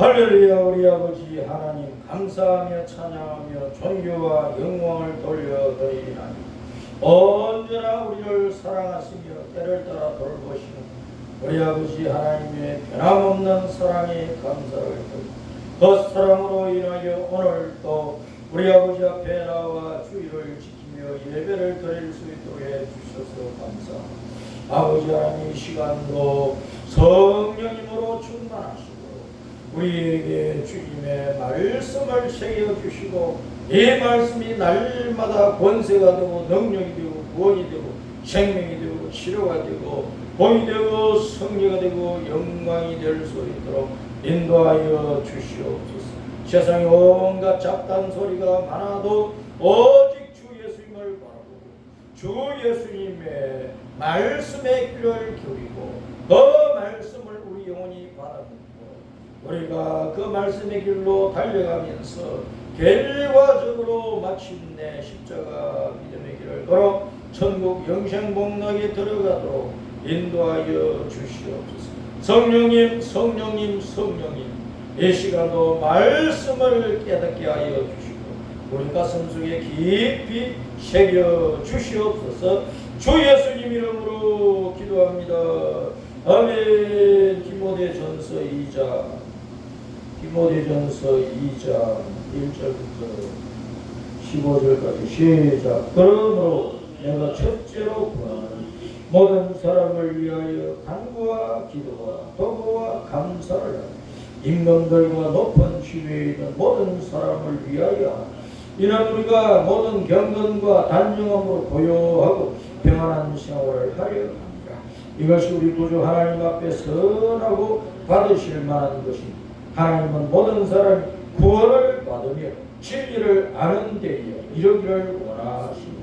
할렐루야. 우리 아버지 하나님 감사하며 찬양하며 존귀와 영광을 돌려드리나니 언제나 우리를 사랑하시며 때를 따라 돌보시는 우리 아버지 하나님의 변함없는 사랑에 감사를 드립니다. 그 사랑으로 인하여 오늘 또 우리 아버지 앞에 나와 주의를 지키며 예배를 드릴 수 있도록 해주셔서 감사합니다. 아버지 하나님 이 시간도 성령님으로 충만하시고 우리에게 주님의 말씀을 새겨주시고 이 말씀이 날마다 권세가 되고 능력이 되고 구원이 되고 생명이 되고 치료가 되고 복이 되고 승리가 되고 영광이 될 수 있도록 인도하여 주시옵소서. 세상에 온갖 잡단 소리가 많아도 오직 주 예수님을 바라보고 주 예수님의 말씀에 귀를 기울이고 그 말씀을 우리 영혼이 바라보고 우리가 그 말씀의 길로 달려가면서 결과적으로 마침내 십자가 믿음의 길을 걸어 천국 영생복락에 들어가도록 인도하여 주시옵소서. 성령님 이 시간도 말씀을 깨닫게 하여 주시고 우리 가슴 속에 깊이 새겨 주시옵소서. 주 예수님 이름으로 기도합니다. 아멘. 디모데전서 2장 1절부터 15절까지 시작. 그러므로 내가 첫째로 구하는 모든 사람을 위하여 간구와 기도와 도구와 감사를 하며 임금들과 높은 지위에 있는 모든 사람을 위하여 이는 우리가 모든 경건과 단정함으로 고요하고 평안한 생활을 하려 합니다. 이것이 우리 구주 하나님 앞에 선하고 받으실 만한 것입니다. 하나님은 모든 사람이 구원을 받으며 진리를 아는 데에 이르기를 원하십니다.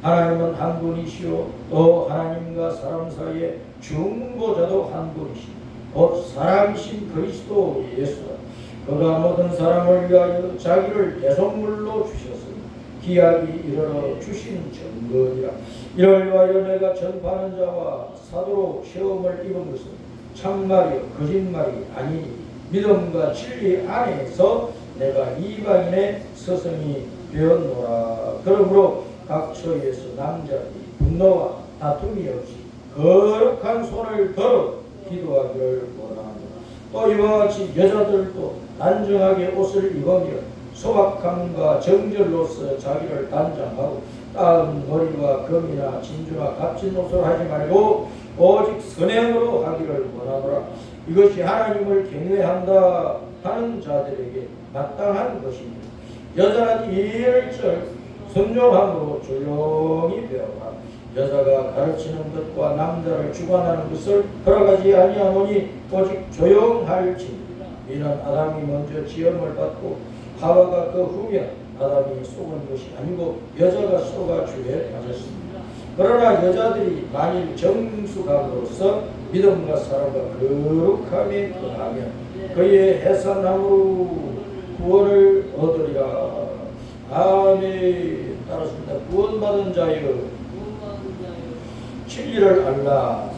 하나님은 한 분이시요 또 하나님과 사람 사이의 중보자도 한 분이시니 곧 사람이신 그리스도 예수. 그가 모든 사람을 위하여 자기를 대속물로 주셨으니 기약이 이르러 주신 증거니라. 이를 위하여 내가 전파하는 자와 사도로 시험을 입은 것은 참말이요 거짓말이 아니니 믿음과 진리 안에서 내가 이방인의 스승이 되었노라. 그러므로 각 처에서 남자들이 분노와 다툼이 없이 거룩한 손을 들어 기도하기를 원합니다. 또 이와 같이 여자들도 단정하게 옷을 입으며 소박함과 정절로서 자기를 단장하고 따은 머리와 금이나 진주나 값진 옷을 하지 말고 오직 선행으로 하기를 원하노라. 이것이 하나님을 경외한다 하는 자들에게 마땅한 것입니다. 여자는 일절 순종함으로 조용히 배워라. 여자가 가르치는 것과 남자를 주관하는 것을 허락하지 아니하노니 오직 조용할지니 이는 아담이 먼저 지음을 받고 하와가 그 후에 아담이 속은 것이 아니고 여자가 속아 주에 빠졌습니다. 그러나 여자들이 만일 정숙함으로써 믿음과 사랑과 거룩함에 거하면 그의 해산함으로 구원을 얻으리라. 아멘. 따랐습니다. 구원받은 자여 진리를 알라.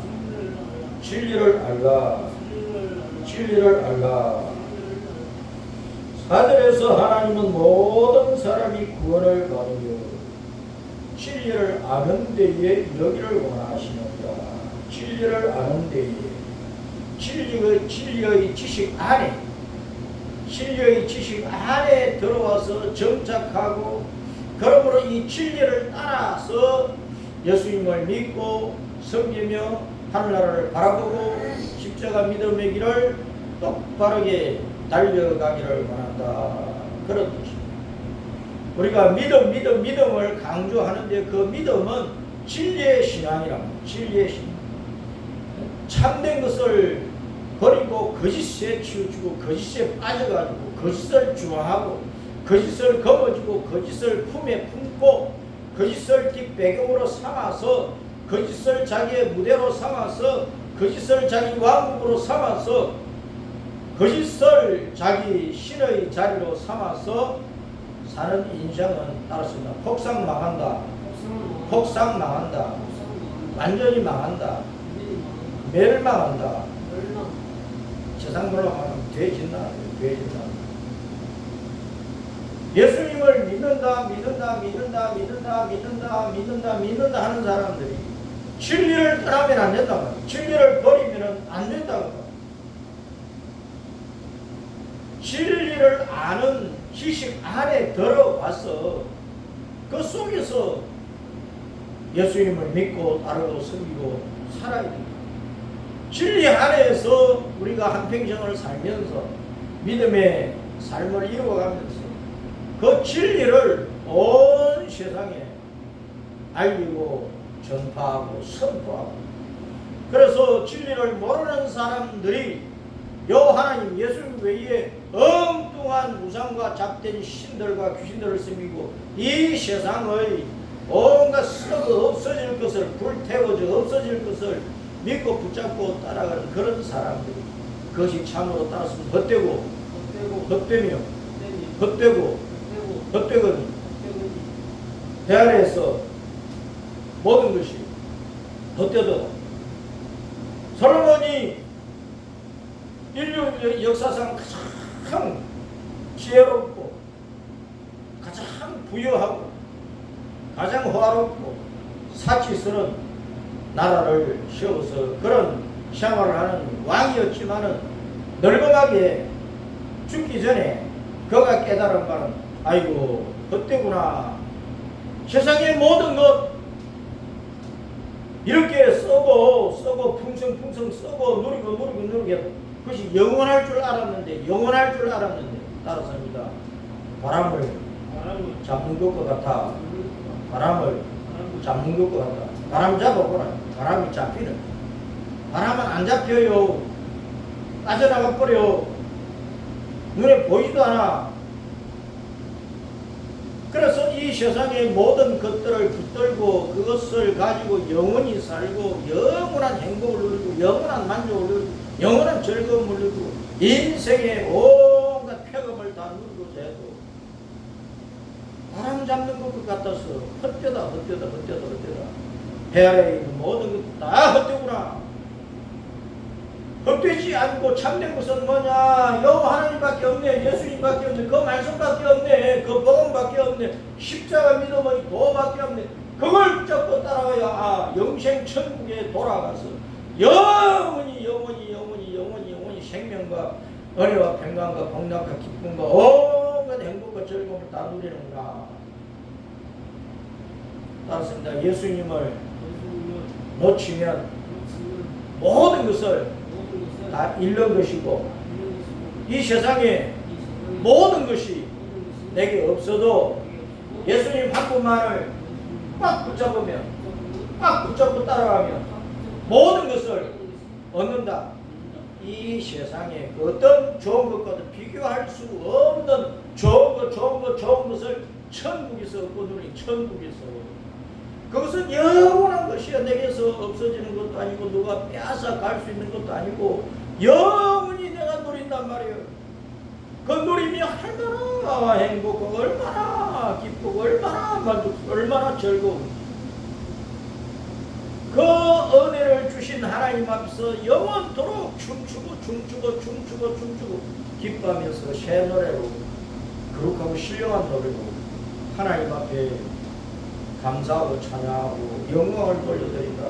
진리를 알라. 진리를 알라. 하늘에서 하나님은 모든 사람이 구원을 받으며 진리를 아는 데에 이르기를 원하시느니라. 진리를 아는 데에 진리의 지식 안에 들어와서 정착하고 그러므로 이 진리를 따라서 예수님을 믿고 섬기며 하늘나라를 바라보고 십자가 믿음의 길을 똑바르게 달려가기를 원한다. 그런 뜻입니다. 우리가 믿음을 강조하는데 그 믿음은 진리의 신앙이랍니다. 진리의 신앙. 참된 것을 버리고 거짓에 치우치고 거짓에 빠져가지고 거짓을 좋아하고 거짓을 거머쥐고 거짓을 품에 품고 거짓을 뒷배경으로 삼아서 거짓을 자기의 무대로 삼아서 거짓을 자기 왕국으로 삼아서 거짓을 자기 신의 자리로 삼아서 사는 인생은 따랐습니다. 폭삭 망한다. 완전히 망한다. 멸망한다. 세상 물러가는 돼진다. 예수님을 믿는다 하는 사람들이 진리를 떠나면 안 된다고 합니다. 진리를 버리면 안 된다고 합니다. 진리를 아는 지식 안에 들어와서 그 속에서 예수님을 믿고 따르고 섬기고 살아야 됩니다. 진리 안에서 우리가 한평생을 살면서 믿음의 삶을 이루어가면서 그 진리를 온 세상에 알리고 전파하고 선포하고, 그래서 진리를 모르는 사람들이 요 하나님 예수님 외에 엉뚱한 우상과 잡된 신들과 귀신들을 섬기고 이 세상의 온갖 썩어 없어질 것을, 불태워져 없어질 것을 믿고 붙잡고 따라가는 그런 사람들이, 그것이 참으로 따랐으면 헛되거니 배 아래에서 모든 것이 헛되도다. 솔로몬이 인류 역사상 가장 지혜롭고 가장 부유하고 가장 호화롭고 사치스러운 나라를 세워서 그런 생활을 하는 왕이었지만은 늙음하게 죽기 전에 그가 깨달은 바는 아이고 헛되구나. 세상의 모든 것 이렇게 썩어 풍성풍성 썩어 누리고 그것이 영원할 줄 알았는데 따라서입니다. 바람을 잡는 것과 같아. 바람을 잡는 것과 같아. 바람 잡아보라. 바람이 잡히는. 바람은 안 잡혀요. 빠져나가 버려. 눈에 보이지도 않아. 그래서 이 세상의 모든 것들을 붙들고 그것을 가지고 영원히 살고 영원한 행복을 누리고 영원한 만족을 누리고 영원한 즐거움을 누리고 인생의 온갖 쾌감을 다 누리고자 해도 바람 잡는 것 같아서 헛되다. 배 아래에 있는 모든 것도 다 헛되구나. 헛되지 않고 참된 것은 뭐냐? 여호와 하나님밖에 없네. 예수님밖에 없네. 그 말씀밖에 없네. 그 복음밖에 없네. 십자가 믿음의 도밖에 없네. 그걸 붙잡고 따라가야 영생 천국에 돌아가서 영원히 생명과 은혜와 평강과 복락과 기쁨과 온갖 행복과 즐거움을 다 누리는구나. 따랐습니다. 예수님을 놓치면 모든 것을 다 잃는 것이고 이 세상에 모든 것이 내게 없어도 예수님 한 분만을 꽉 붙잡으면, 꽉 붙잡고 따라가면 모든 것을 얻는다. 이 세상에 어떤 좋은 것과도 비교할 수 없는 좋은 것을 천국에서 얻고 누린 천국에서. 그것은 영원한 것이야. 내게서 없어지는 것도 아니고 누가 빼앗아 갈 수 있는 것도 아니고 영원히 내가 누린단 말이에요. 그 누림이 얼마나 행복하고 얼마나 기쁘고 얼마나 만족스럽고 얼마나 즐거워. 그 은혜를 주신 하나님 앞에서 영원토록 춤추고 기뻐하면서 새 노래로 거룩하고 신령한 노래로 하나님 앞에 감사하고 찬양하고 영광을 돌려드린다.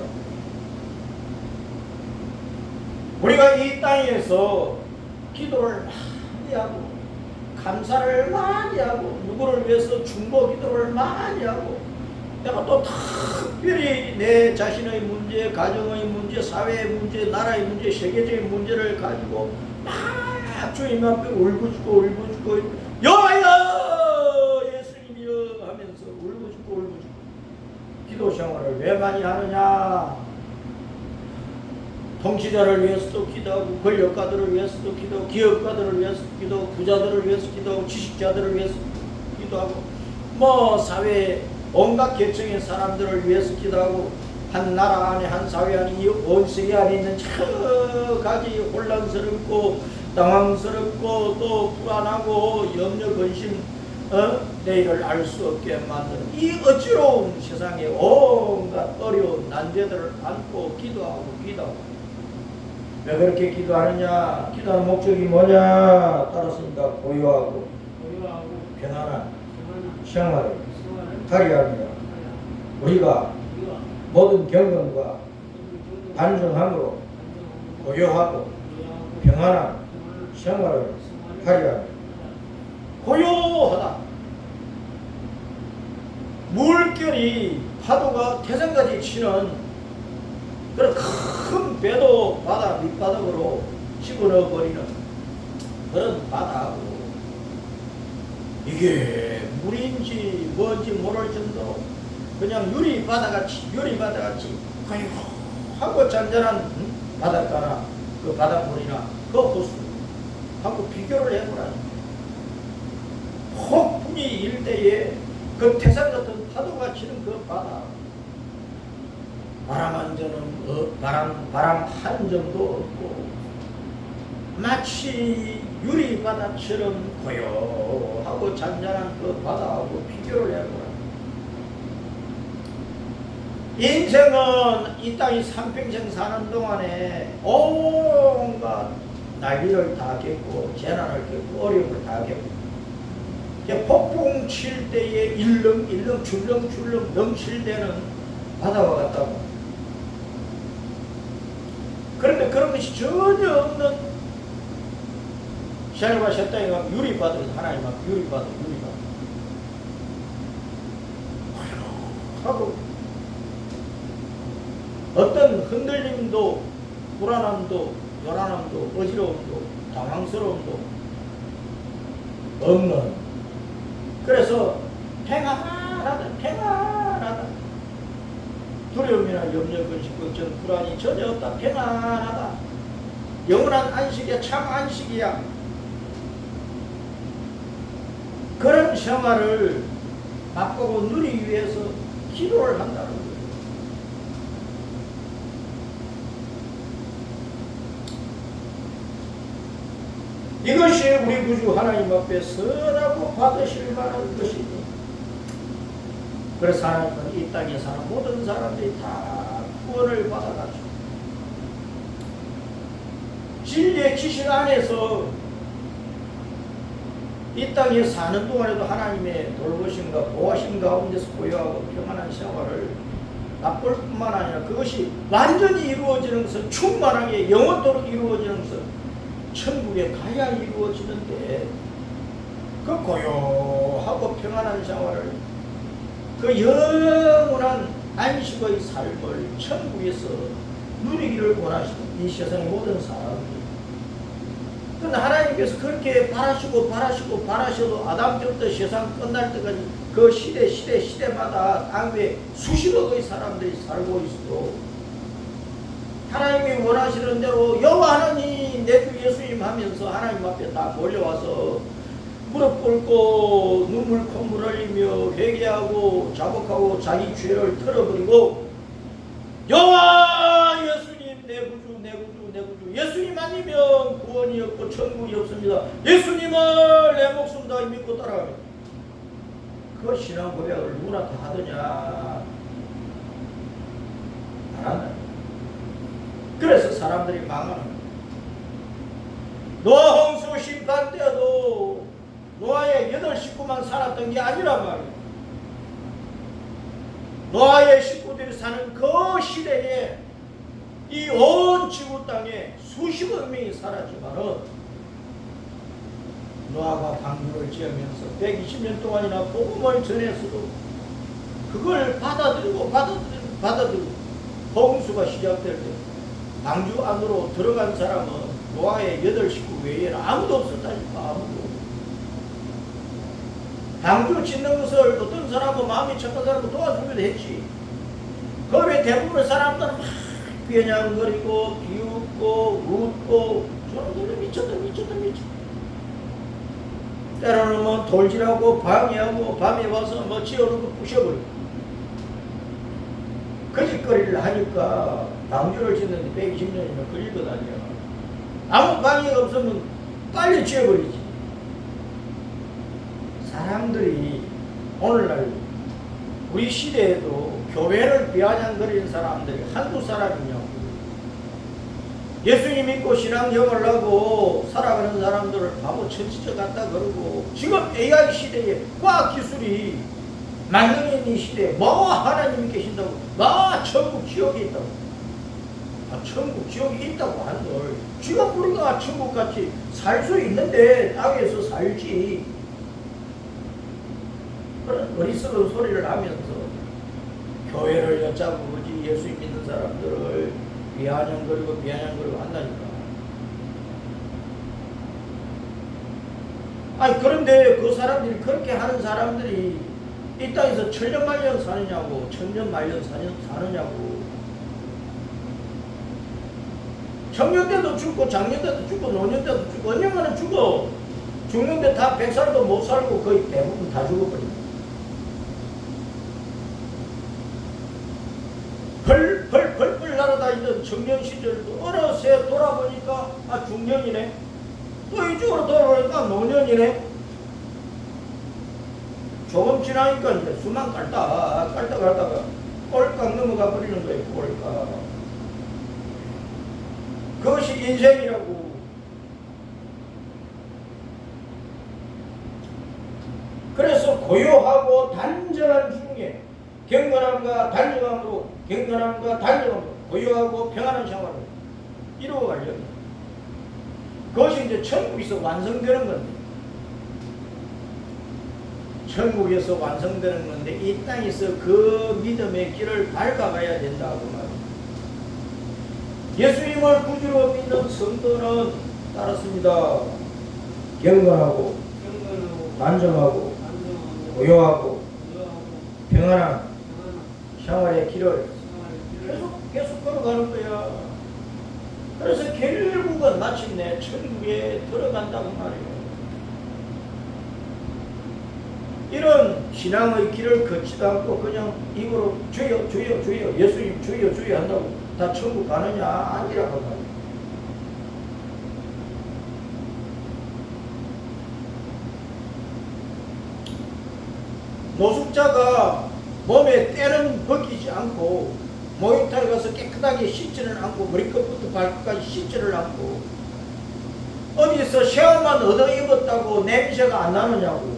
우리가 이 땅에서 기도를 많이 하고 감사를 많이 하고 누구를 위해서 중보 기도를 많이 하고 내가 또 특별히 내 자신의 문제, 가정의 문제, 사회의 문제, 나라의 문제, 세계적인 문제를 가지고 막 주님 앞에 울부짖고 여호와여 예수님이여 하면서 울부짖고 기도 생활을 왜 많이 하느냐? 통치자를 위해서도 기도하고 권력가들을 위해서도 기도하고 기업가들을 위해서도 기도하고 부자들을 위해서 기도하고 지식자들을 위해서 기도하고 뭐 사회 온갖 계층의 사람들을 위해서 기도하고 한 나라 안에 한 사회 안에 이 온 세계 안에 있는 여러 가지 혼란스럽고 당황스럽고 또 불안하고 염려 근심 내일을 알 수 없게 만드는 이 어지러운 세상에 온갖 어려운 난제들을 안고 기도하고 왜 그렇게 기도하느냐? 기도하는 목적이 뭐냐? 따랐습니다. 고요하고 평안한 생활을 하리하며 우리가 모든 경건과 반성함으로 고요하고 평안한 생활을 하리하며 고요하다. 물결이 파도가 태산까지 치는 그런 큰 배도 바다 밑바닥으로 집어넣어버리는 그런 바다하고 이게 물인지 뭔지 모를 정도로 그냥 유리바다같이 고요하고 잔잔한 바닷가나 그 바닷물이나 그 호수하고 비교를 해보라니. 폭풍이 일 때에 그 태산 같은 파도가 치는 그 바다, 바람 한 점은 바람 한 점도 없고 마치 유리바다처럼 고요하고 잔잔한 그 바다하고 비교를 해보라. 인생은 이 땅이 삼평생 사는 동안에 온갖 난리를 다 겪고 재난을 겪고 어려움을 다 겪고 폭풍 칠 때에 일렁일렁 줄렁줄렁 넘칠대는 바다와 같다고. 그런데 그런 것이 전혀 없는 샤르바 샤타이가 유리바다, 하나님 앞 유리바다 하고 어떤 흔들림도 불안함도 요란함도 어지러움도 당황스러움도 없는, 그래서 평안하다. 두려움이나 염려, 근심, 걱정, 불안이 전혀 없다. 평안하다. 영원한 안식이야. 참 안식이야. 그런 생활을 맛보고 누리기 위해서 기도를 한다는 거예요. 이것이 우리 구주 하나님 앞에 선하고 받으실 만한 것이니, 그래서 하나님은 이 땅에 사는 모든 사람들이 다 구원을 받아가지고 진리의 지식 안에서 이 땅에 사는 동안에도 하나님의 돌보심과 보호하심 가운데서 고요하고 평안한 생활을 맛볼 뿐만 아니라 그것이 완전히 이루어지는 것은 충만하게 영원토록 이루어지는 것은 천국에 가야 이루어지는데, 그 고요하고 평안한 생활을, 그 영원한 안식의 삶을 천국에서 누리기를 원하시는 이 세상의 모든 사람들이. 그런데 하나님께서 그렇게 바라셔도 아담 때부터 세상 끝날 때까지 그 시대마다 땅에 수십억의 사람들이 살고 있어도 하나님이 원하시는 대로 여호와 하나님 내 주 예수님 하면서 하나님 앞에 다 몰려와서 무릎 꿇고 눈물 콧물 흘리며 회개하고 자복하고 자기 죄를 털어버리고 여호와 예수님 내 구주 예수님 아니면 구원이 없고 천국이 없습니다. 예수님을 내 목숨 다 믿고 따라가요. 그 신앙 고백을 누구나 다 하더냐? 안 한다. 그래서 사람들이 망하는 거예요. 노아 홍수 심판 때도 노아의 8 식구만 살았던 게 아니란 말이에요. 노아의 식구들이 사는 그 시대에 이 온 지구 땅에 수십억 명이 살았지만은 노아가 방주를 지으면서 120년 동안이나 복음을 전했어도 그걸 받아들이고 홍수가 시작될 때 방주 안으로 들어간 사람은 노아의 8 식구 외에는 아무도 없었다니까. 아무도. 방주 짓는 것을 어떤 사람은 마음이 착한 사람은 도와주기도 했지. 그 외 대부분의 사람들은 막 비아냥거리고 비웃고 웃고 저놈들은 미쳤다. 때로는 뭐 돌질하고 방해하고 밤에 와서 뭐 지어놓고 부셔버리고 거짓거리를 하니까 방주를 짓는데 120년이면 걸리거든요. 아무 방해가 없으면 빨리 지어버리지. 사람들이 오늘날 우리 시대에도 교회를 비아냥거리는 사람들이 한두 사람이냐고. 예수님 믿고 신앙생활을 하고 살아가는 사람들을 바보 천지적 같다 그러고, 지금 AI 시대에 과학 기술이 만능에 있는 시대에 뭐 하나님이 계신다고, 뭐 천국 지옥이 있다고, 천국 지옥이 있다고 한들 지금 우리가 천국같이 살 수 있는데 땅에서 살지. 그런 어리석은 소리를 하면서 교회를 엿잡고 예수 믿는 사람들을 비아냥거리고 한다니까. 아니 그런데 그 사람들이, 그렇게 하는 사람들이 이 땅에서 천년만년 사느냐고, 천년만년 사느냐고. 청년 때도 죽고 장년 때도 죽고 노년 때도 죽고 언젠가는 죽어. 죽는데 다 100살도 못 살고 거의 대부분 다 죽어버린다. 펄펄펄펄 날아다니던 청년 시절도 어느새 돌아보니까 중년이네. 또 이쪽으로 돌아보니까 노년이네. 조금 지나니까 이제 수만 깔다가 꼴깍 넘어가 버리는 거예요. 꼴깍. 그것이 인생이라고. 그래서 고요하고 단정한 중에 경건함과 단정함으로 고요하고 평안한 생활을 이루어가려면, 그것이 이제 천국에서 완성되는 건데, 천국에서 완성되는 건데 이 땅에서 그 믿음의 길을 밟아가야 된다고 말합니다. 예수님을 구주로 믿는 성도는 따랐습니다. 경건하고 단정하고 고요하고 평안한 생활의 길을 계속 걸어가는 거야. 그래서 결국은 마침내 천국에 들어간다고 말이에요. 이런 신앙의 길을 걷지도 않고 그냥 입으로 주여 주여 주여, 예수님 주여 주여 한다고 다 천국 가느냐? 아니라고 말이에요. 노숙자가 몸에 때는 벗기지 않고 목욕탕에 가서 깨끗하게 씻지는 않고 머리끝부터 발끝까지 씻지를 않고 어디서 샤워만 얻어 입었다고 냄새가 안 나느냐고.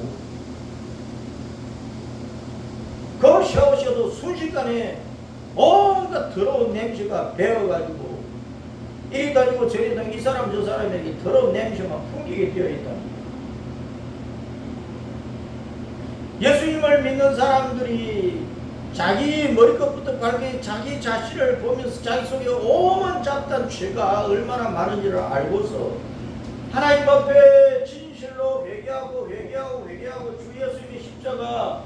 그 샤워셔도 순식간에 온갖 더러운 냄새가 배어가지고 이리 다니고 저리 다니고 이 사람 저 사람에게 더러운 냄새만 풍기게 되어 있다. 예수님을 믿는 사람들이 자기 머리끝부터 발끝 자기 자신을 보면서 자기 속에 오만 잡단 죄가 얼마나 많은지를 알고서 하나님 앞에 진실로 회개하고 주 예수님의 십자가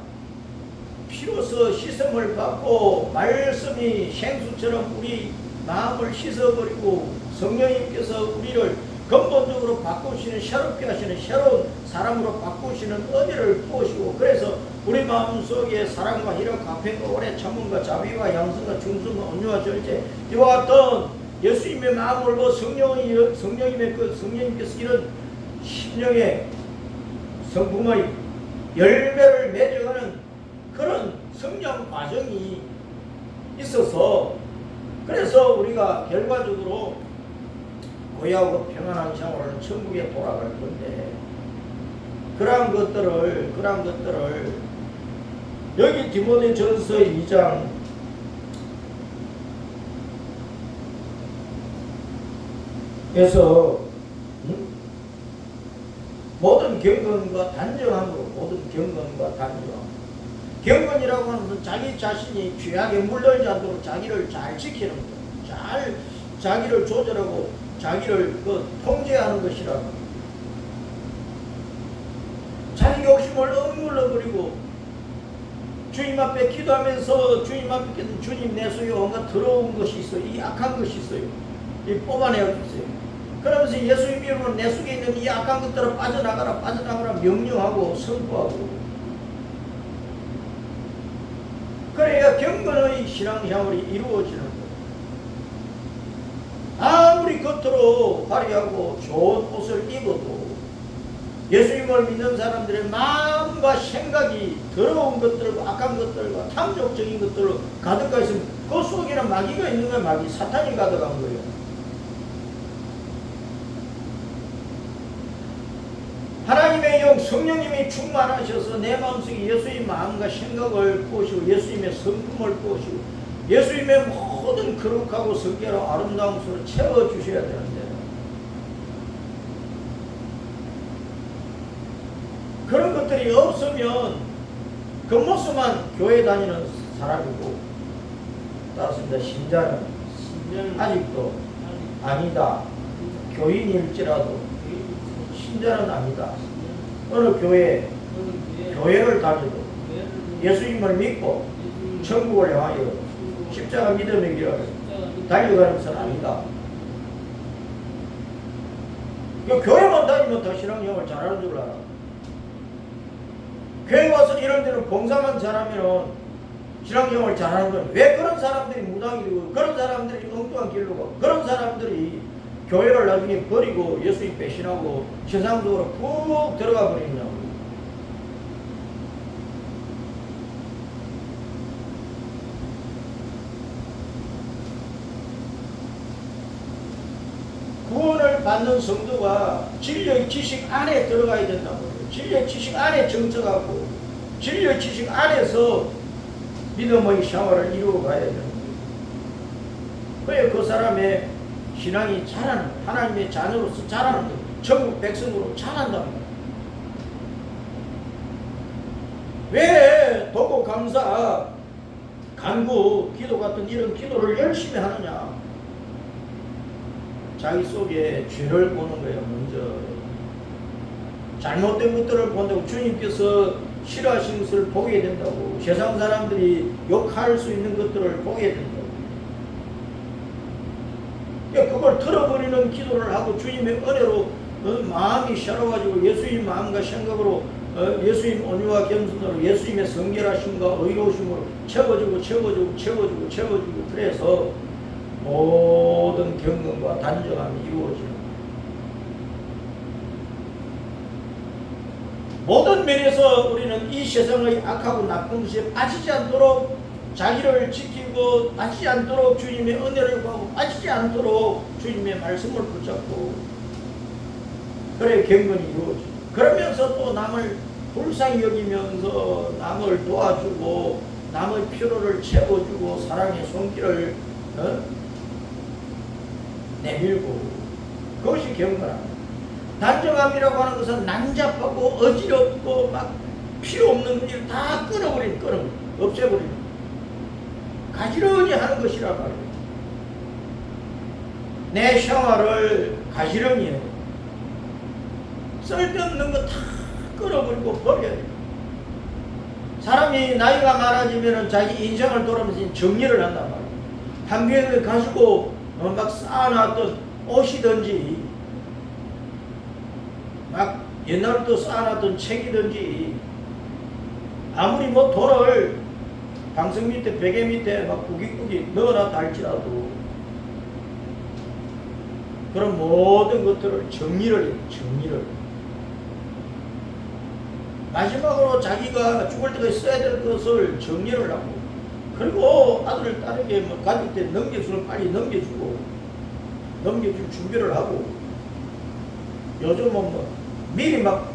피로서 씻음을 받고 말씀이 생수처럼 우리 마음을 씻어버리고 성령님께서 우리를 근본적으로 바꾸시는, 새롭게 하시는 새로운 사람으로 바꾸시는 은혜를 부으시고, 그래서 우리 마음속에 사랑과 희락과 화평과 오래 참음과 자비와 양성과 중성과 온유와 절제, 이와 같은 예수님의 마음을 보 성령님께서 이런 심령의 성품의 열매를 맺어가는 그런 성장 과정이 있어서, 그래서 우리가 결과적으로 고요하고 평안한 생활을 천국에 돌아갈 건데, 그러한 것들을 여기 디모데전서 2장 에서 모든 경건과 단정함으로, 경건이라고 하는 것은 자기 자신이 죄악에 물들지 않도록 자기를 잘 지키는 것, 자기를 조절하고 자기를 통제하는 것이라고. 자기 욕심을 억눌러 버리고 주님 앞에 기도하면서 주님 앞에 주님 내 속에 온갖 더러운 것이 있어요. 이 악한 것이 있어요. 이 뽑아내어 주세요. 그러면서 예수님 이름으로 내 속에 있는 이 악한 것들을 빠져나가라 명령하고 선포하고, 그래야 경건의 신앙생활이 이루어지는 거예요. 아무리 겉으로 화려하고 좋은 옷을 입어도 예수님을 믿는 사람들의 마음과 생각이 더러운 것들과 악한 것들과 탐욕적인 것들로 가득하 있으면 그 속에는 마귀가 있는 거예요. 마귀, 사탄이 가득한 거예요. 성령님이 충만하셔서 내 마음속에 예수의 마음과 생각을 부으시고 예수님의 성품을 부으시고 예수님의 모든 거룩하고 성결하고 아름다운 것으로 채워주셔야 되는데 그런 것들이 없으면 겉모습만 교회 다니는 사람이고 따라서 이제 신자는 아직도 아니다. 교인일지라도 신자는 아니다. 어느 교회를 다니도 예수님을 믿고 천국을 향하여 십자가 믿음의 길을 달려가는 것은 아니다. 교회만 다니면 더 신앙생활 잘하는 줄 알아. 교회 와서 이런 데는 봉사만 잘하면 신앙생활 잘하는 건 왜 그런 사람들이 무당이 되고 그런 사람들이 엉뚱한 길로 가고 그런 사람들이 교회를 나중에 버리고 예수님 배신하고 세상적으로 푹 들어가 버리냐고. 구원을 받는 성도가 진리의 지식 안에 들어가야 된다고. 진리의 지식 안에 정착하고 진리의 지식 안에서 믿음의 생활을 이루어가야 되는 거예요. 그래 그 사람의 신앙이 자라는 거예요. 하나님의 자녀로서 자라는 거예요. 천국 백성으로 자란단 말이에요. 왜 도고 감사 간구 기도 같은 이런 기도를 열심히 하느냐. 자기 속에 죄를 보는 거예요. 먼저 잘못된 것들을 본다고. 주님께서 싫어하시는 것을 보게 된다고. 세상 사람들이 욕할 수 있는 것들을 보게 된다고. 그걸 틀어버리는 기도를 하고 주님의 은혜로 마음이 새로워지고 예수님 마음과 생각으로 예수님 온유와 겸손으로 예수님의 성결하심과 의로우심으로 채워주고 그래서 모든 경건과 단정함이 이루어지는 거예요. 모든 면에서 우리는 이 세상의 악하고 나쁜 것에 빠지지 않도록 자기를 지키고 빠지지 않도록 주님의 은혜를 구하고 빠지지 않도록 주님의 말씀을 붙잡고 그래 경건이 이루어지고 그러면서 또 남을 불쌍히 여기면서 남을 도와주고 남의 필요를 채워주고 사랑의 손길을 내밀고 그것이 경건합니다. 단정함이라고 하는 것은 난잡하고 어지럽고 막 필요 없는 것을 다 끊어버리는 없애버리는 가지런히 하는 것이라 말이에요. 내 생활을 가지런히 해요. 쓸데없는 거 다 끊어버리고 버려야 돼요. 사람이 나이가 많아지면 자기 인생을 돌아보면서 정리를 한단 말이에요. 한 병을 가지고 막 쌓아놨던 옷이든지 막 옛날부터 쌓아놨던 책이든지 아무리 뭐 돈을 방석 밑에 베개 밑에 막 꾸깃꾸깃 넣어놨다 할지라도 그런 모든 것들을 정리를 해요. 마지막으로 자기가 죽을 때까지 써야 될 것을 정리를 하고 그리고 아들 딸에게 뭐 가질 때 넘겨주면 빨리 넘겨줄 준비를 하고 요즘은 뭐 미리 막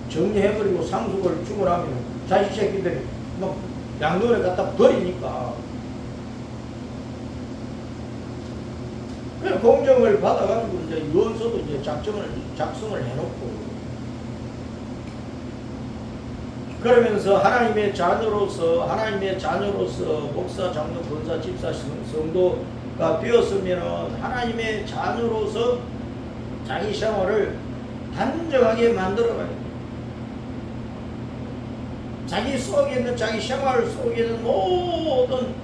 정리해버리고 상속을 주고 나면 자식 새끼들이 막 양도에 갖다 버리니까 그냥 공정을 받아가지고 이제 유언서도 이제 작성을 해놓고 그러면서 하나님의 자녀로서 목사, 장로, 권사, 집사, 성도가 되었으면 하나님의 자녀로서 자기 생활을 단정하게 만들어가야 돼요. 자기 속에 있는 자기 생활 속에 있는 모든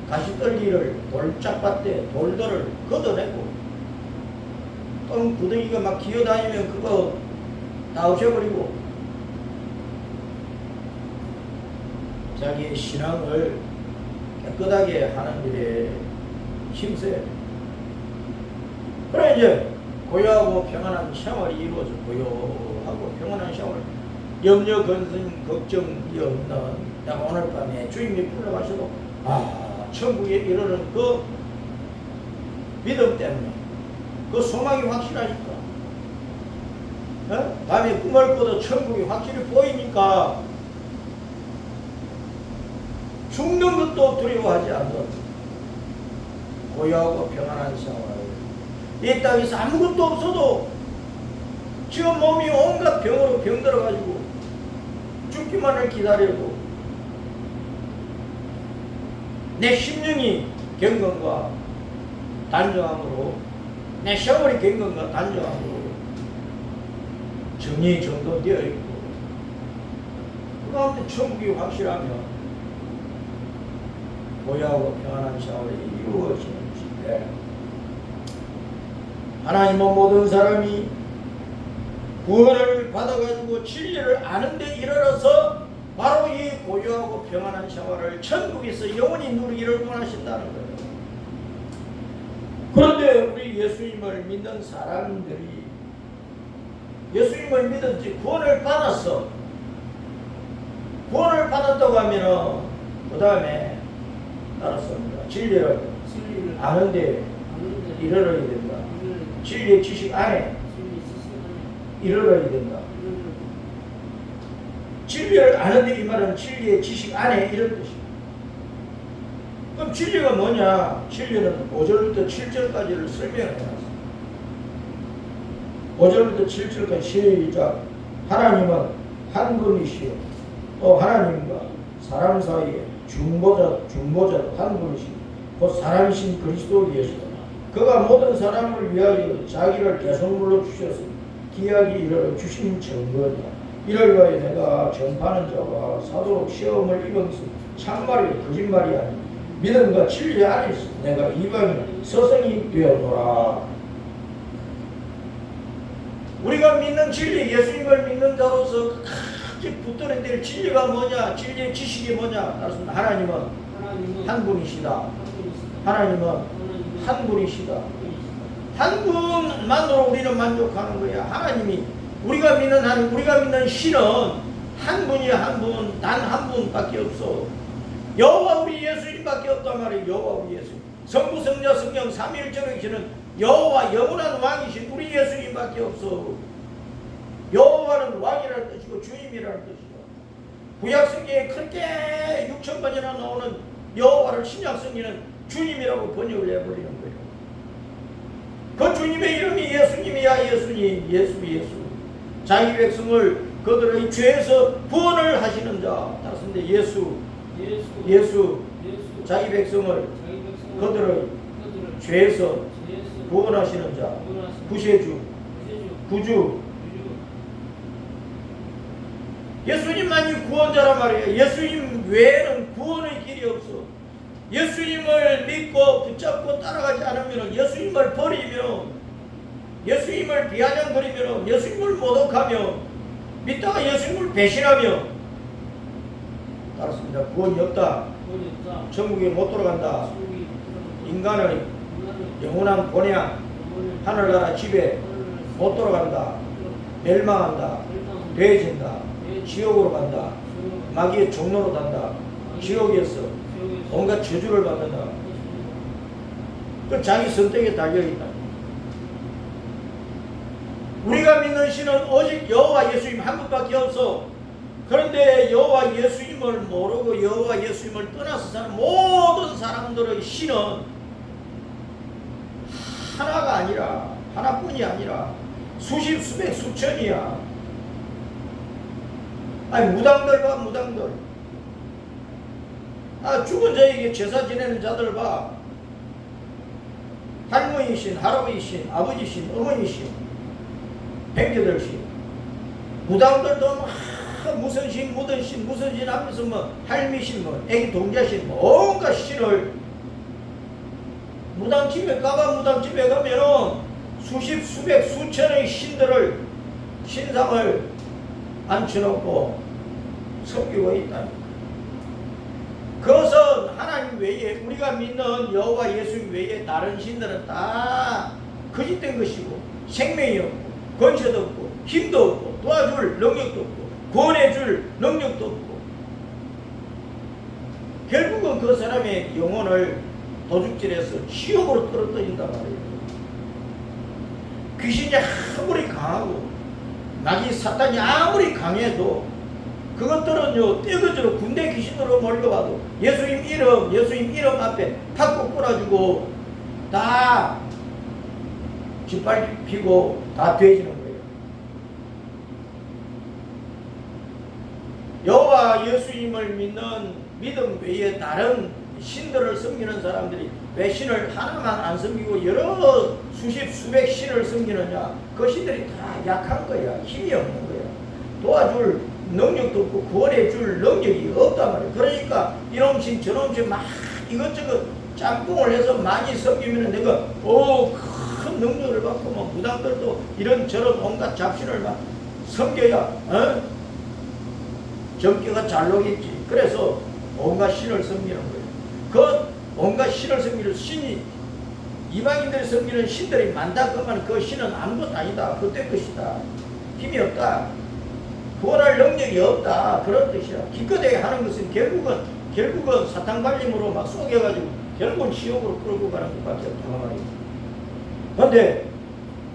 가시떨기를 돌짝밭에 돌들을 걷어내고 똥 구덩이가 막 기어다니면 그거 다 없애버리고 자기의 신앙을 깨끗하게 하는 일에 힘써야 돼요. 그래 이제 고요하고 평안한 생활이 이루어져 고요하고 평안한 생활 염려, 근심, 걱정이 없는 내가 오늘 밤에 주님이 불러가셔도 천국에 이르는 그 믿음 때문에 그 소망이 확실하니까 밤에 꿈을 꿔도 천국이 확실히 보이니까 죽는 것도 두려워하지 않는 고요하고 평안한 생활. 이 땅에서 아무것도 없어도 지금 몸이 온갖 병으로 병들어가지고 죽기만을 기다리고 내 심령이 경건과 단정함으로, 내 생활이 경건과 단정함으로 정리 정돈되어 있고 그 가운데 천국이 확실하면 고요하고 평안한 생활이 이루어지는 것인데, 하나님은 모든 사람이 구원을 받아가지고 진리를 아는데 이르러서 바로 이 고요하고 평안한 생활을 천국에서 영원히 누리기를 원하신다는 거예요. 그런데 우리 예수님을 믿는 사람들이 예수님을 믿은지 구원을 받았어. 구원을 받았다고 하면은 그 다음에 따랐습니다. 진리를 아는데 이르러야 된다. 진리의 지식 안에 이르러야 된다. 진리를 아는데 이 말은 진리의 지식 안에 이런 뜻이에요. 그럼 진리가 뭐냐? 진리는 5절부터 7절까지를 설명을 해놨어요. 5절부터 7절까지 시작. 하나님은 한 분이시요 또 하나님과 사람 사이에 중보자 한 분이시요 곧 사람이신 그리스도 예수, 그가 모든 사람을 위하여 자기를 대속물로 주셔서 기약이 이르러 주신 증거냐. 이를 위하여 내가 전파하는 자와 사도로 시험을 입은 것은 참말이요 거짓말이 아니 믿음과 진리 안에서 내가 이방인 서성이 되었노라. 우리가 믿는 진리, 예수님을 믿는 자로서 가장 붙들어야 될 진리가 뭐냐? 진리의 지식이 뭐냐? 따라서 하나님은 한 분이시다. 하나님은 한 분이시다. 한 분만으로 우리는 만족하는 거야. 하나님이 우리가 믿는 하나님, 우리가 믿는 신은 한 분이야. 한 분, 단 한 분밖에 없어. 여호와 우리 예수님밖에 없단 말이에요. 여호와 우리 예수님, 성부 성자 성령 삼위일체로 계시는 여호와 영원한 왕이신 우리 예수님밖에 없어. 여호와는 왕이라는 뜻이고 주님이라는 뜻이고, 구약 성경에 그렇게 6,000번이나 나오는 여호와를 신약 성경은 주님이라고 번역을 해버리는 거예요. 그 주님의 이름이 예수님이야. 예수님, 예수. 자기 백성을 그들의 죄에서 구원을 하시는 자. 따라서인데 예수. 자기 백성을 그들의 죄에서 구원하시는 자. 구세주, 구주. 예수님만이 구원자란 말이에요. 예수님 외에는 구원의 길이 없어. 예수님을 믿고 붙잡고 따라가지 않으면, 예수님을 버리면, 예수님을 비아냥거리면, 예수님을 모독하며, 믿다가 예수님을 배신하며, 따랐습니다. 구원이 없다. 천국에 못 돌아간다. 인간의 영원한 본향, 하늘나라 집에 못 돌아간다. 멸망한다. 돼진다. 지옥으로 간다. 마귀의 종로로 간다. 지옥에서 온갖 저주를 받는다. 그 자기 선택에 달려있다. 우리가 믿는 신은 오직 여호와 예수님 한 분밖에 없어. 그런데 여호와 예수님을 모르고 여호와 예수님을 떠나서 사는 모든 사람들의 신은 하나가 아니라, 하나뿐이 아니라 수십, 수백, 수천이야. 아니, 무당들 봐, 무당들. 죽은 자에게 제사 지내는 자들 봐. 할머니신, 할아버지신, 아버지신, 어머니신, 형제들신. 무당들도 무슨 신, 무슨 신 하면서 할미신, 애기 동자신, 온갖 신을. 무당집에 가봐. 무당집에 가면은 수십, 수백, 수천의 신들을, 신상을 앉혀놓고 섬기고 있다. 그것은 하나님 외에, 우리가 믿는 여호와 예수 외에 다른 신들은 다 거짓된 것이고, 생명이 없고, 권세도 없고, 힘도 없고, 도와줄 능력도 없고, 구원해줄 능력도 없고, 결국은 그 사람의 영혼을 도둑질해서 지옥으로 떨어뜨린단 말이에요. 귀신이 아무리 강하고 마귀 사탄이 아무리 강해도 그것들은요 떼거지로 군대 귀신으로 몰려와도 예수님 이름 앞에 팍고 끌어주고 다 짓밟히고 다 돼지는 거예요. 여호와 예수님을 믿는 믿음 외에 다른 신들을 섬기는 사람들이 왜 신을 하나만 안 섬기고 여러 수십 수백 신을 섬기느냐? 그 신들이 다 약한 거야. 힘이 없는 거야. 도와줄 능력도 없고 구원해 줄 능력이 없단 말이야. 그러니까 이놈 신 저놈 신 막 이것저것 짬뽕을 해서 많이 섬기면 내가 큰 능력을 받고 뭐 무당들도 이런저런 온갖 잡신을 막 섬겨야 정계가 잘 나겠지. 그래서 온갖 신을 섬기는 거예요. 그 온갖 신을 섬기는 신이 이방인들이 섬기는 신들이 많다 그러면 그 신은 아무것도 아니다. 그때 것이다. 힘이 없다. 구원할 능력이 없다. 그런 뜻이야. 기껏하게 하는 것은 결국은 사탄 발림으로 막 속여가지고 결국은 지옥으로 끌고 가는 것밖에 없다 말이야. 그런데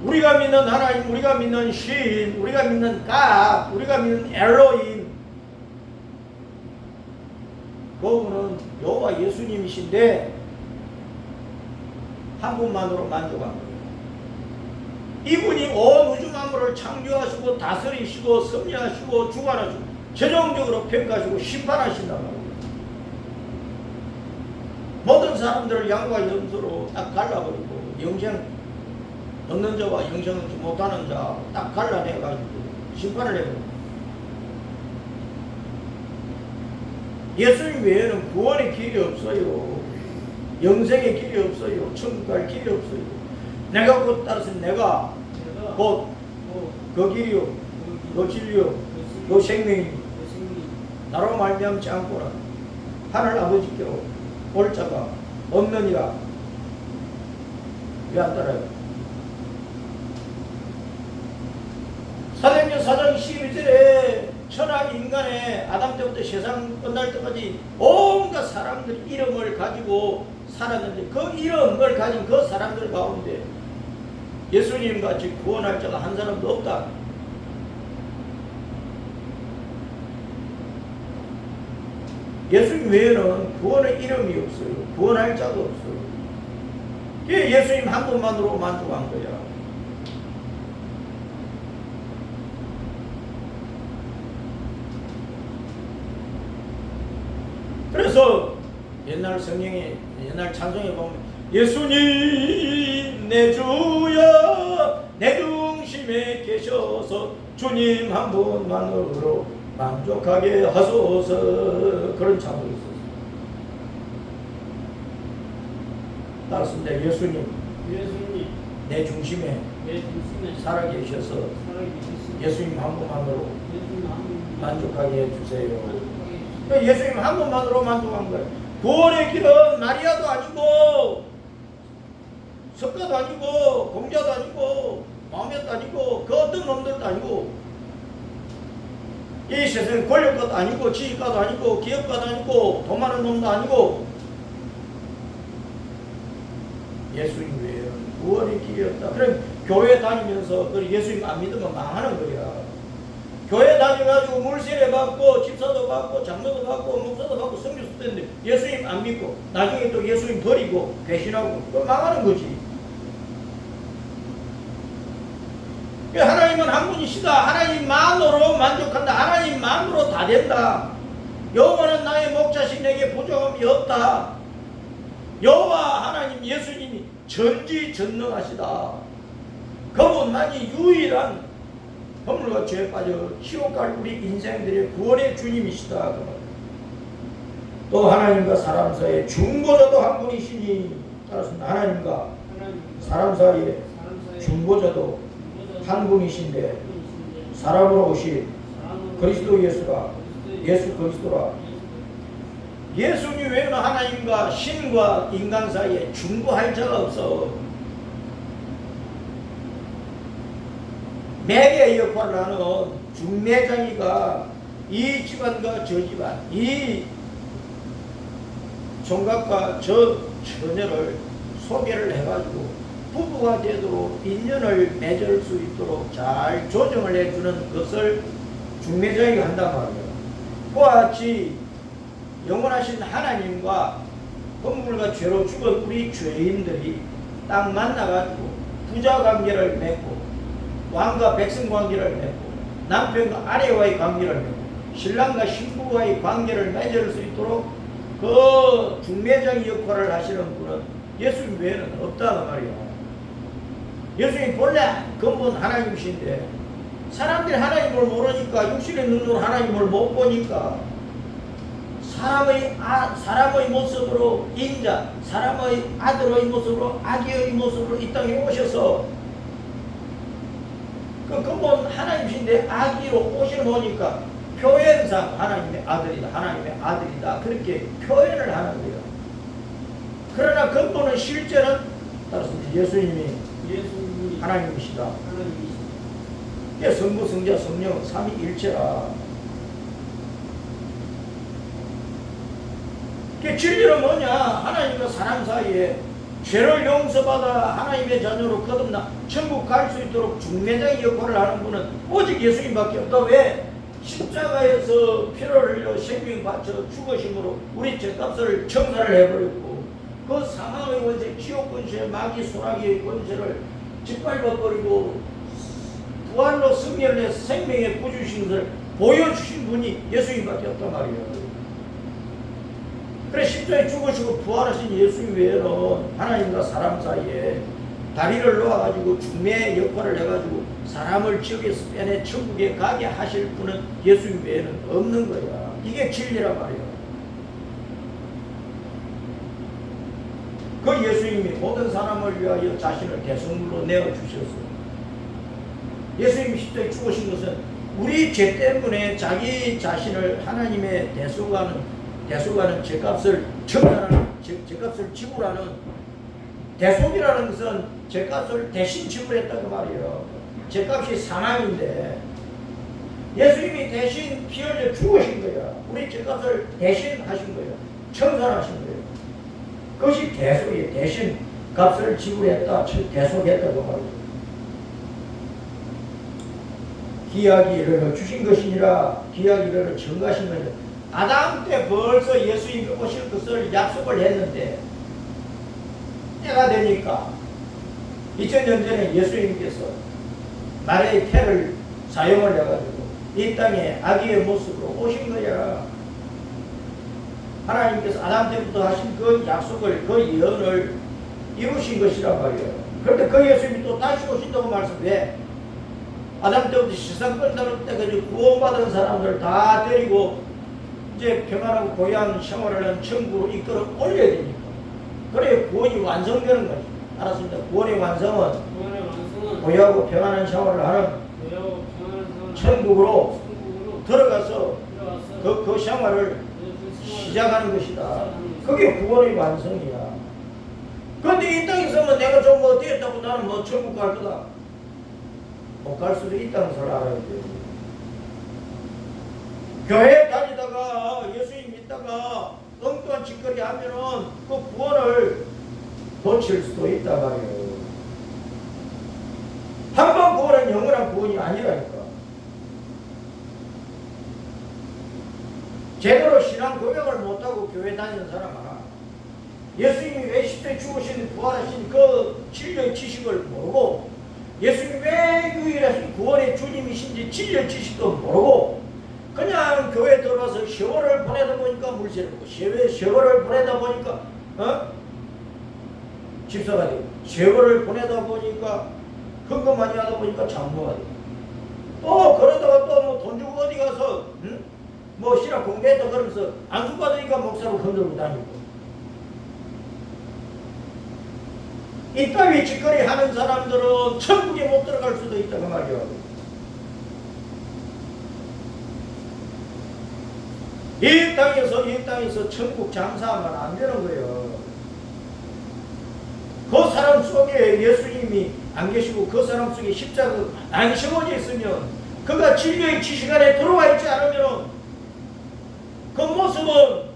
우리가 믿는 하나님, 우리가 믿는 신, 우리가 믿는 갓, 우리가 믿는 엘로힘, 그분은 여호와 예수님이신데 한 분만으로 만족한 거예요. 이분이 온 우주 만물을 창조하시고 다스리시고 섭리하시고 주관하시고 최종적으로 평가하시고 심판하신단 말이에요. 모든 사람들을 양과 염소로 딱 갈라버리고 영생 얻는 자와 영생 얻지 못하는 자 딱 갈라내가지고 심판을 해버려요. 예수님 외에는 구원의 길이 없어요. 영생의 길이 없어요. 천국 갈 길이 없어요. 내가 곧 따라서 내가 곧 그 길이요, 그 진리요, 그 생명이 나로 말미암지 않고는 하늘 아버지께로 올 자가 없느니라. 왜 안 따라요? 사도행전 4장 12절에 천하 인간의 아담 때부터 세상 끝날 때까지 온갖 사람들 이름을 가지고 살았는데 그 이름을 가진 그 사람들 가운데 예수님 같이 구원할 자가 한 사람도 없다. 예수님 외에는 구원의 이름이 없어요. 구원할 자도 없어요. 예수님 한 분만으로 만족한 거야. 그래서 옛날 성경에 옛날 찬송에 보면 예수님 내 주여 내 중심에 계셔서 주님 한 분만으로 만족하게 하소서 그런 찬송이 있었어요. 따랐습니다. 예수님 내 중심에 살아계셔서 예수님 한 분만으로 만족하게 해주세요. 예수님 한 분만으로 만족한 거예요. 구원의 길은 마리아도 아니고 석가도 아니고 공자도 아니고 마음에도 아니고 그 어떤 놈들도 아니고 이 세상 권력가도 아니고 지식가도 아니고 기업가도 아니고 돈 많은 놈도 아니고 예수님 외에는 구원의 길이 없다. 그럼 교회 다니면서 예수님 안 믿으면 망하는 거야. 교회 다녀가지고 물세례 받고 집사도 받고 장로도 받고 목사도 받고 성교도 됐는데 예수님 안 믿고 나중에 또 예수님 버리고 배신하고 그럼 망하는 거지. 하나님은 한 분이시다. 하나님만으로 만족한다. 하나님만으로 다 된다. 여호와는 나의 목자신 내게 부족함이 없다. 여호와 하나님 예수님이 전지전능하시다. 그분만이 유일한 허물과 죄에 빠져 지옥 갈 우리 인생들의 구원의 주님이시다. 또 하나님과 사람 사이에 중보자도 한 분이시니 따라서 하나님과 사람 사이에 중보자도 한 분이신데 사람으로 오신 그리스도 예수가 예수 그리스도라. 예수님 외에는 하나님과 신과 인간 사이에 중보할 자가 없어. 매개의 역할을 하는 중매장이가 이 집안과 저 집안, 이 총각과 저 처녀를 소개를 해가지고 부부 성부가 되도록 인연을 맺을 수 있도록 잘 조정을 해주는 것을 중매자에게 한단 말이에요. 그와 같이 영원하신 하나님과 건물과 죄로 죽은 우리 죄인들이 딱 만나가지고 부자 관계를 맺고 왕과 백성 관계를 맺고 남편과 아내와의 관계를 맺고 신랑과 신부와의 관계를 맺을 수 있도록 그 중매자의 역할을 하시는 분은 예수님 외에는 없다는 말이에요. 예수님 본래 근본 하나님이신데 사람들이 하나님을 모르니까 육신의 눈으로 하나님을 못 보니까 사람의 모습으로 인자, 사람의 아들의 모습으로 아기의 모습으로 이 땅에 오셔서 그 근본 하나님이신데 아기로 오시는 보니까 표현상 하나님의 아들이다, 하나님의 아들이다 그렇게 표현을 하는 거예요. 그러나 근본은 실제는 따라서 예수님이 하나님이시다. 성부, 성자, 성령 삼위일체라. 그 진리는 뭐냐? 하나님과 사람 사이에 죄를 용서받아 하나님의 자녀로 거듭나 천국 갈 수 있도록 중매자의 역할을 하는 분은 오직 예수님밖에 없다. 왜? 십자가에서 피를 흘려 생명 바쳐 죽으심으로 우리 죄값을 청산을 해버렸고 그 사망의 권세, 지옥 권세, 마귀 소나기의 권세를 짓밟아버리고 부활로 승리를 해 생명의 구주신 것을 보여주신 분이 예수님밖에 없단 말이에요. 그래 십자가에 죽으시고 부활하신 예수님 외에는 하나님과 사람 사이에 다리를 놓아가지고 중매 역할을 해가지고 사람을 지옥에서 빼내 천국에 가게 하실 분은 예수님 외에는 없는 거야. 이게 진리란 말이야. 그 예수님이 모든 사람을 위하여 자신을 대속물로 내어주셨어요. 예수님이 십자가에 죽으신 것은 우리 죄 때문에 자기 자신을 하나님의 대속하는 죄값을 청산하는 죄값을 지불하는 대속이라는 것은 죄값을 대신 지불했다고 말이에요. 죄값이 사망인데 예수님이 대신 피 흘려 죽으신 거야. 우리 죄값을 대신 하신 거예요. 청산하신 거예요. 그것이 대속이에요. 대신 값을 지불했다, 대속했다고 말이에요. 기약이 이르러 주신 것이니라. 기약이 이르러 증거하신 것이니라. 아담 때 벌써 예수님이 오실 것을 약속을 했는데 때가 되니까 2000년 전에 예수님께서 나라의 태를 사용을 해가지고 이 땅에 아기의 모습으로 오신 거야. 하나님께서 아담 때부터 하신 그 약속을, 그 예언을 이루신 것이란 말이에요. 그런데 그 예수님이 또 다시 오신다고 말씀해. 아담 때부터 세상 끝날 때까지 구원받은 사람들 다 데리고 이제 평안하고 고향 생활을 하는 천국으로 이끌어 올려야 되니까. 그래야 구원이 완성되는 거지. 알았습니다. 구원의 완성은 고요하고 평안한 생활을 하는 천국으로 들어가서 그 생활을 시작하는 것이다. 그게 구원의 완성이야. 그런데 이 땅에서는 내가 좀 어떻게 했다고 나는 뭐 천국 갈 거다. 못 갈 수도 있다는 것을 알아야 돼요. 교회 다니다가 예수님 믿다가 엉뚱한 짓거리 하면은 그 구원을 놓칠 수도 있단 말이에요. 한 번 구원은 영원한 구원이 아니라니까. 제대로 신앙 고백을 못하고 교회 다니는 사람아, 예수님이 왜 십자가에 죽으신 부활하신 그 진리의 지식을 모르고 예수님이 왜 유일하신 구원의 주님이신지 진리의 지식도 모르고 그냥 교회 들어와서 세월을 보내다 보니까 물질을 보고 세월을 보내다 보니까 집사가 되고 세월을 보내다 보니까 헌금 많이 하다 보니까 장로가 되고 또 그러다가 또 뭐 돈 주고 어디 가서 뭐 신학 공부했다 그러면서 안수 받으니까 목사로 흔들고 다니고 이따위 짓거리 하는 사람들은 천국에 못 들어갈 수도 있다 그 말이야. 이 땅에서 천국 장사하면 안 되는 거예요. 그 사람 속에 예수님이 안 계시고 그 사람 속에 십자가 안 심어져 있으면 그가 진리의 지식 안에 들어와 있지 않으면 그 모습은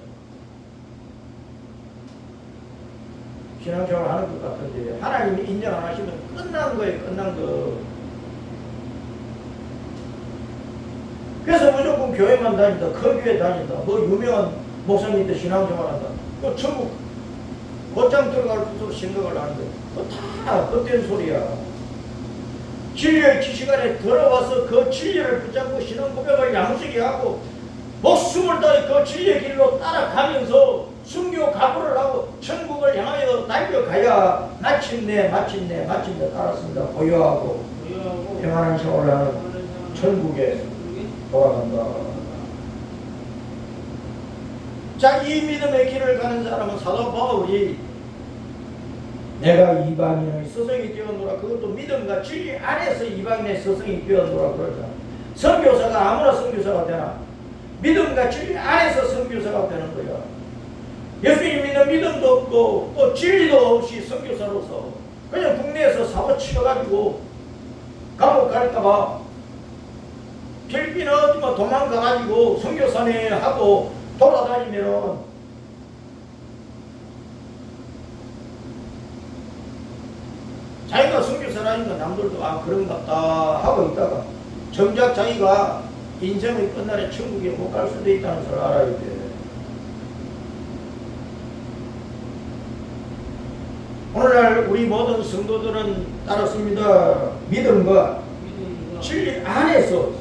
신앙생활 하는 것 같은데 하나님이 인정 안 하시면 끝난 거예요. 끝난 거. 그래서 무조건 교회만 다닌다. 큰 교회 다닌다. 뭐 유명한 목사님인데 신앙생활 한다. 그 천국 곧장 들어갈 것으로 생각을 하는데 그거 다 헛된 소리야. 진리의 지시간에 들어와서 그 진리를 붙잡고 신앙 고백을 야무지게 하고 목숨을 다해 그 진리의 길로 따라가면서 순교 각오를 하고 천국을 향하여 달려가야 마침내 따랐습니다. 고요하고 평안한 생활을 하는 천국에 돌아간다. 자, 이 믿음의 길을 가는 사람은 사도 바울이 내가 이방인의 스승이 되었노라. 그것도 믿음과 진리 안에서 이방인의 스승이 되었노라 그러잖아. 선교사가 아무나 선교사가 되나? 믿음과 진리 안에서 선교사가 되는 거야. 예수님 믿는 믿음도 없고 또 진리도 없이 선교사로서 그냥 국내에서 사고 치러가지고 감옥 갈까봐 필리핀 어디 뭐 도망가가지고 선교사네 하고 돌아다니면은 자기가 선교사라니까 남들도 그런갑다 하고 있다가 정작 자기가 인생의 끝날에 천국에 못 갈 수도 있다는 걸 알아야 돼. 오늘날 우리 모든 성도들은 따랐습니다. 믿음과 진리 안에서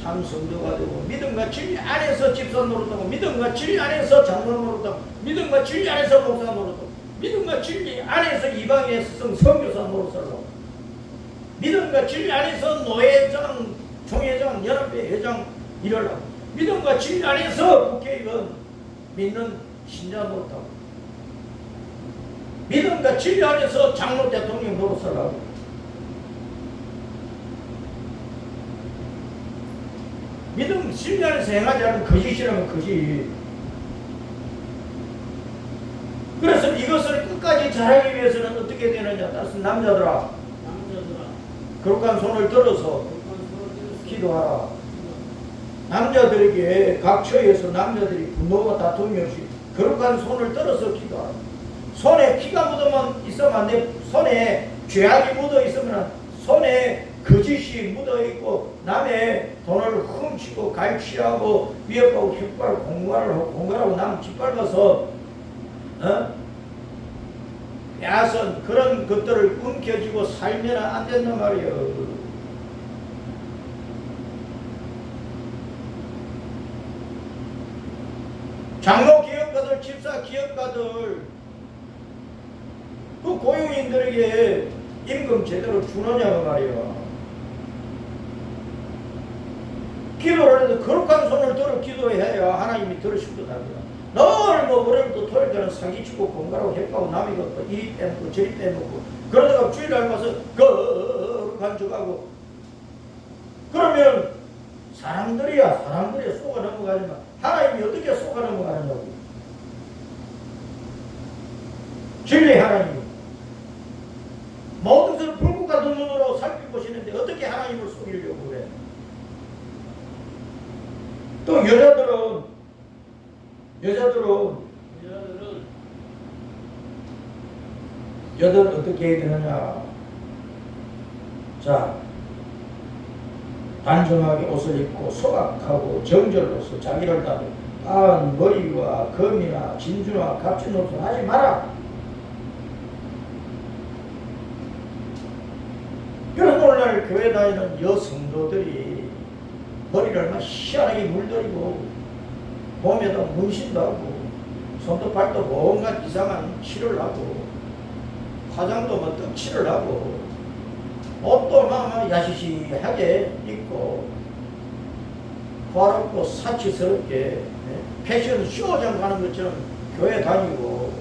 참 성도가 되고 믿음과 진리 안에서 집사 노릇하고 믿음과 진리 안에서 장로 노릇하고 믿음과 진리 안에서 목사 노릇하고 믿음과 진리 안에서 이방의 스승 선교사 노릇을 하고 믿음과 진리 안에서 노회장, 총회장, 연합회 회장 일을 하고 믿음과 진리 안에서 국회의원 믿는 신자 노릇하고 믿음과 진리 안에서 장로 대통령 노릇을 하고 믿음 진리 안에서 행하지 않은 거짓이라면 거짓. 그래서 이것을 끝까지 잘하기 위해서는 어떻게 되느냐? 따라서 남자들아 거룩한 손을 들어서 기도하라. 남자들에게 각 처에서 남자들이 분노와 다툼이 없이 거룩한 손을 들어서 기도하라. 손에 피가 있으면 안 돼. 손에 죄악이 묻어 있으면 손에 거짓이 묻어 있고 남의 돈을 훔치고 갈취하고 위협하고 협박하고 공갈하고 남 짓밟아서 야선 그런 것들을 움켜쥐고 살면 안 된단 말이에요. 장로 기업가들, 집사 기업가들 그 고용인들에게 임금 제대로 주느냐고 말이야. 기도를 해도 거룩한 손을 들어 기도해야 하나님이 들으실 거답니다. 늘 뭐 월요일부터 토요일까지는 사기치고 공갈하고 협박하고 남의 것도 이리 빼놓고 저리 빼놓고 그러다가 주일날 와서 거룩한 척하고 그러면 사람들이야 속아 넘어가지만 하나님이 어떻게 속아 넘어가느냐고. 진리 하나님이 모든 것을 불꽃 같은 눈으로 살펴보시는데 어떻게 하나님을 속이려고 그래. 또 여자들은 어떻게 해야 되느냐. 자, 단정하게 옷을 입고 소박하고 정절로서 자기를 다루고 빠은 머리와 금이나 진주나 값진 옷을 하지 마라. 그래서 오늘날 교회 다니는 여성도들이 머리를 막 희한하게 물들이고 몸에다 문신도 하고 손도 발도 뭔가 이상한 칠을 하고 화장도 뭐 떡칠을 하고 옷도 막 야시시하게 입고 화롭고 사치스럽게 패션 쇼장 가는 것처럼 교회 다니고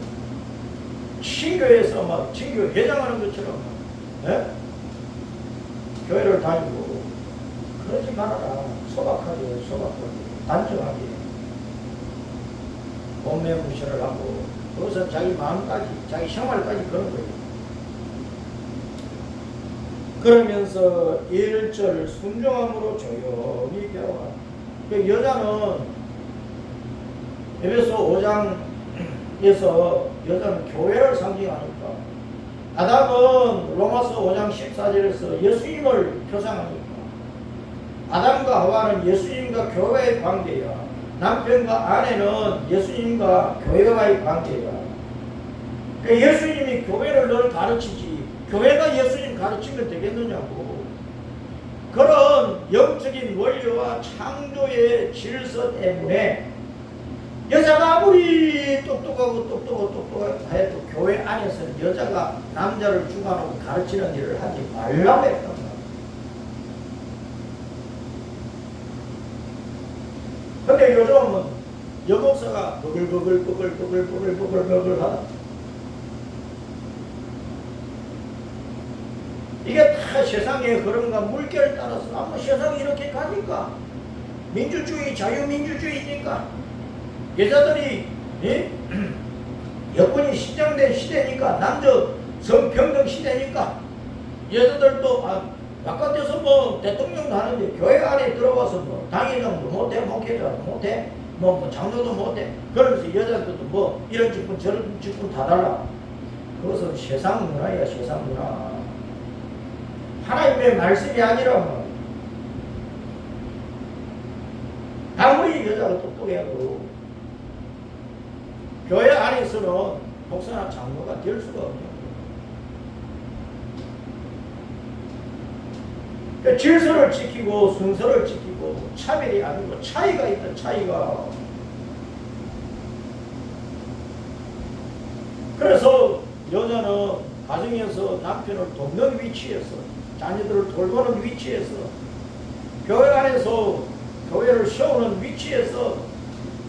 친교에서 막 친교 회장하는 것처럼 교회를 다니고 그러지 말아라. 소박하게 단정하게 몸매 무시를 하고 거기서 자기 마음까지 자기 생활까지 그런 거예요. 그러면서 1절 순종함으로 조용히 배워라. 여자는 에베소 5장 아담에서 여자는 교회를 상징하니까, 아담은 로마서 5장 14절에서 예수님을 표상하니까, 아담과 하와는 예수님과 교회의 관계야. 남편과 아내는 예수님과 교회와의 관계야. 그러니까 예수님이 교회를 늘 가르치지 교회가 예수님 가르치면 되겠느냐고. 그런 영적인 원리와 창조의 질서 때문에 여자가 아무리 똑똑하고 해도 교회 안에서는 여자가 남자를 주관하고 가르치는 일을 하지 말라고 했단 말이야. 근데 요즘은 여목사가 버글버글 하다. 이게 다 세상의 흐름과 물결을 따라서 아마 세상이 이렇게 가니까 민주주의, 자유민주주의니까 여자들이 여건이 신장된 시대니까 남녀 성평등 시대니까 여자들도 바깥에서 뭐 대통령도 하는데 교회 안에 들어와서 뭐 당회장도 못해, 목회자도 못해, 뭐 장로도 못해. 그러면서 여자들도 뭐 이런 직분 저런 직분 다 달라. 그것은 세상 문화야, 세상 문화. 하나님의 말씀이 아니라 뭐 아무리 여자가 똑똑해도 교회 안에서는 목사나 장로가 될 수가 없냐. 그러니까 질서를 지키고 순서를 지키고 차별이 아니고 차이가 있다. 차이가. 그래서 여자는 가정에서 남편을 돕는 위치에서 자녀들을 돌보는 위치에서 교회 안에서 교회를 세우는 위치에서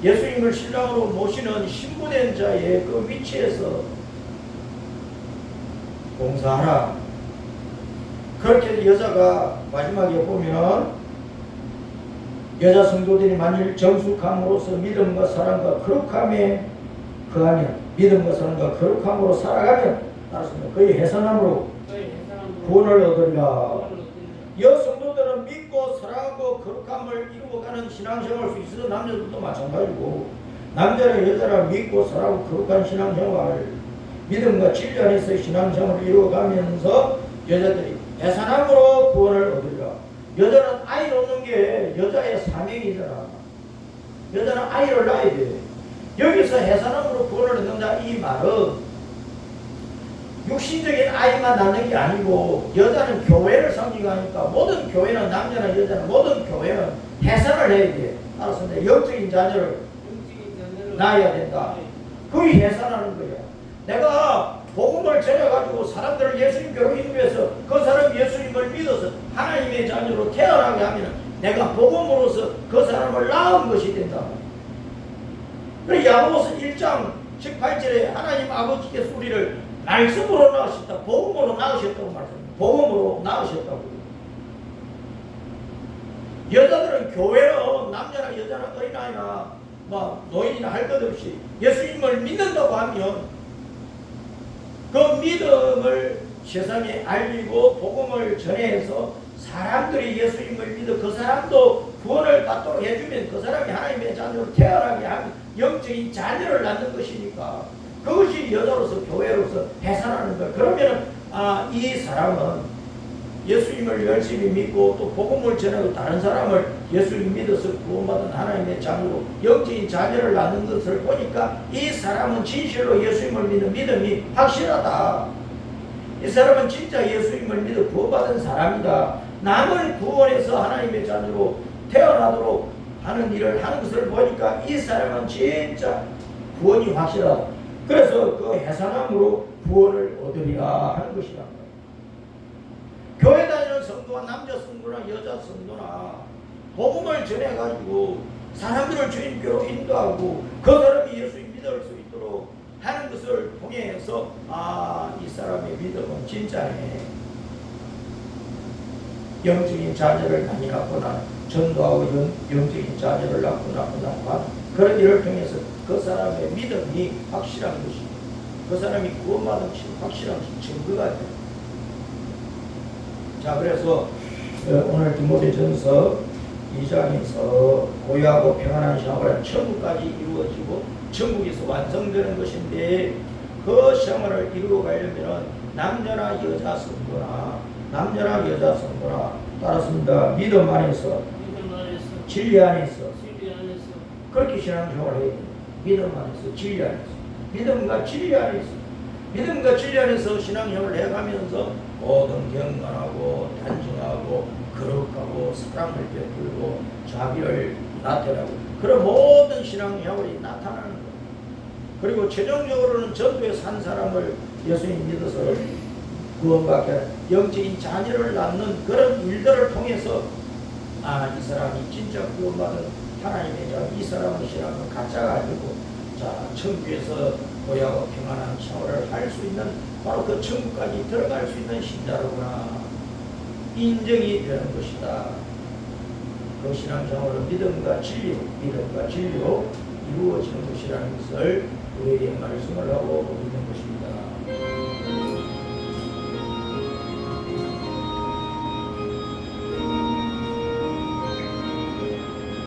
예수님을 신랑으로 모시는 신부된 자의 그 위치에서 봉사하라. 그렇게 여자가 마지막에 보면 여자 성도들이 만일 정숙함으로써 믿음과 사랑과 거룩함에 거하면 믿음과 사랑과 거룩함으로 살아가면 따르습니다. 그의 해산함으로 구원을 얻으리라. 여성도들은 믿고 사랑하고 거룩함을 이루어가는 신앙생활을 수 있어서 남자들도 마찬가지고, 남자는 여자를 믿고 사랑하고 거룩한 신앙생활, 믿음과 진리 안에서 신앙생활을 이루어가면서 여자들이 해산함으로 구원을 얻으리라. 여자는 아이 놓는 게 여자의 사명이잖아. 여자는 아이를 낳아야 돼. 여기서 해산함으로 구원을 얻는다 이 말은 육신적인 아이만 낳는 게 아니고 여자는 교회를 상징하니까 모든 교회는 남자나 여자는 모든 교회는 해산을 해야 돼. 알았습니다. 영적인 자녀를 낳아야 된다. 그게 해산하는 거야. 내가 복음을 전해가지고 사람들을 예수님께로 인도해서 그 사람 예수님을 믿어서 하나님의 자녀로 태어나게 하면 내가 복음으로서 그 사람을 낳은 것이 된다. 그래서 야고보서 1장 18절에 하나님 아버지께서 우리를 말씀으로 낳으셨다. 복음으로 낳으셨다고 말합니다. 복음으로 낳으셨다고. 여자들은 교회는 남자나 여자나 어린아이나 뭐 노인이나 할 것 없이 예수님을 믿는다고 하면 그 믿음을 세상에 알리고 복음을 전해서 사람들이 예수님을 믿어 그 사람도 구원을 받도록 해주면 그 사람이 하나님의 자녀로 태어나게 하면 영적인 자녀를 낳는 것이니까 그것이 여자로서 교회로서 해산하는 거예요. 그러면 이 사람은 예수님을 열심히 믿고 또 복음을 전하고 다른 사람을 예수님 믿어서 구원받은 하나님의 자녀로 영적인 자녀를 낳는 것을 보니까 이 사람은 진실로 예수님을 믿는 믿음이 확실하다. 이 사람은 진짜 예수님을 믿어 구원받은 사람이다. 남을 구원해서 하나님의 자녀로 태어나도록 하는 일을 하는 것을 보니까 이 사람은 진짜 구원이 확실하다. 그래서 그 해산함으로 구원을 얻으리라 하는 것이다. 교회 다니는 성도와 남자 성도나 여자 성도나 복음을 전해가지고 사람들을 주님께로 인도하고 그 사람이 예수님 믿을 수 있도록 하는 것을 통해서 이 사람의 믿음은 진짜네. 영적인 자녀를 많이 낳거나 전도하고 영적인 자녀를 낳거나 그런 일을 통해서 그 사람의 믿음이 확실한 것이고 그 사람이 구원받은 것이 확실한 증거가 돼요. 자, 그래서 오늘 디모데전서 2장에서 고요하고 평안한 생활은 천국까지 이루어지고 천국에서 완성되는 것인데 그 생활을 이루어 가려면 남자나 여자 성도나 남자나 여자 성도나 따랐습니다. 믿음 안에서 진리 안에서 그렇게 신앙생활을 해야 돼요. 믿음 안에서 진리 안에서 믿음과 진리 안에서 믿음과 진리 안에서 신앙생활을 해가면서 모든 경건하고 단정하고 거룩하고 사랑을 베풀고 자비를 나타내고 그런 모든 신앙생활이 나타나는 거예요. 그리고 최종적으로는 전도에 산 사람을 예수님 믿어서 구원받게 영적인 자녀를 낳는 그런 일들을 통해서 이 사람이 진짜 구원받은 하나님의 자, 이 사람의 신앙은 가짜가 아니고 천국에서 고야고 평안한 생활을 할 수 있는 바로 그 천국까지 들어갈 수 있는 신자로구나 인정이 되는 것이다. 그 신앙생활은 믿음과 진리로 이루어지는 것이라는 것을 우리에게 말씀을 하고 있는 것입니다.